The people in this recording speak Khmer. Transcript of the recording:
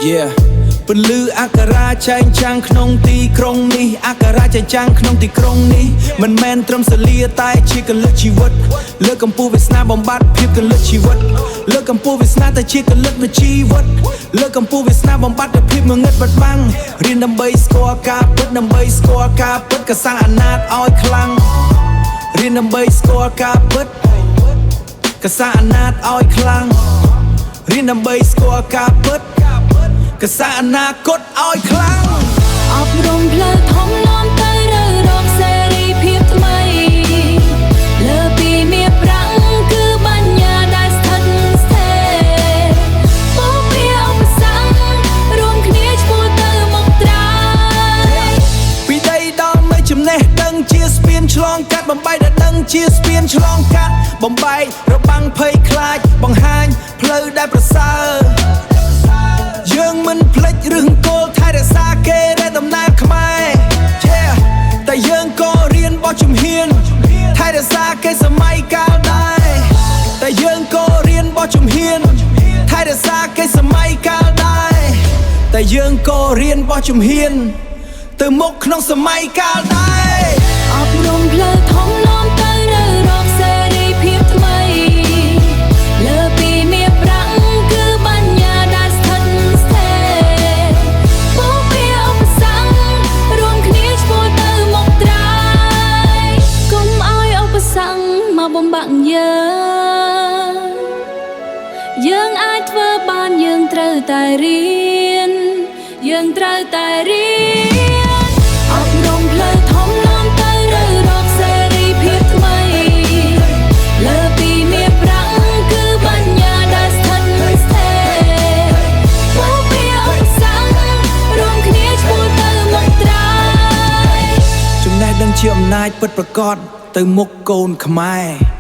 Yeah ពលឺអាការៈចែងចាំងក្នុងទីក្រុងនេះអាការៈចែងចាំងក្នុងទីក្រុងនេះមិនមែនត្រឹមសលាតែជាកលឹកជីវិតលើកកម្ពស់វាសនាបំបត្តិភាពកលឹកជីវិតលើកកម្ពស់វាសនាតែជាកលឹកនៃជីវិតលើកកម្ពស់វាសនាបំបត្តិភាពងងឹតបាត់បាំងរៀនដើម្បីស្គាល់ការពិតដើម្បីស្គាល់ការពិតកសាងអាណត្តិឲ្យខ្លាំងរៀនដើម្បីស្គាល់ការពិតកសាងអាណត្តិឲ្យខ្លាំងរៀនដើម្បីស្គាល់ការពិតកសាងអនាគតឲ្យខ្លាំងអប់រំផ្លូវធំនាំទៅរកសេរីភាពថ្មីលើពីមាសប្រាំងគឺបញ្ញាដែលស្ថិតស្ថេរពោពីឧបសគ្គរួមគ្នាឆ្ពោះទៅមុខត្រើយពីដីដល់មេចំណេះដឹងជាស្ពានឆ្លងកាត់បំបែកដែលដឹងជាស្ពានឆ្លងកាត់បំបែករបាំងភ័យខ្លាចបង្ហាញផ្លូវដែលប្រសើរយើងមិនភ្លេចរឿងគោលថែរក្សាគេដែលដំណើរខ្មែរតែយើងក៏រៀនបោះជំហានថែរក្សាគេសម័យកាលដែរតែយើងក៏រៀនបោះជំហានថែរក្សាគេសម័យកាលដែរតែយើងក៏រៀនបោះជំហានទៅមុខក្នុងសម័យកាលដែរអប់រំផ្លូវធំនាំទៅរកសេរីភាពថ្មីលើពីមាសប្រាំងគឺបញ្ញាដែលស្ថិតស្ថេរពោពីឧបសគ្គរួមគ្នាឆ្ពោះទៅមុខត្រើយកុំឲ្យឧបសគ្គមកបំបាក់យើងអាចធ្វើបានយើងត្រូវតែរៀនយើងត្រូវតែរៀនអប់រំផ្លូវធំនាំទៅរកសេរីភាពថ្មីលើពីមាសប្រាំងគឺបញ្ញាដែលស្ថិតស្ថេរពោពីឧបសគ្គរួមគ្នាឆ្ពោះទៅមុខត្រើយចំណេះដឹងជាអំណាចពិតប្រាកដទៅមុខកូនខ្មែរ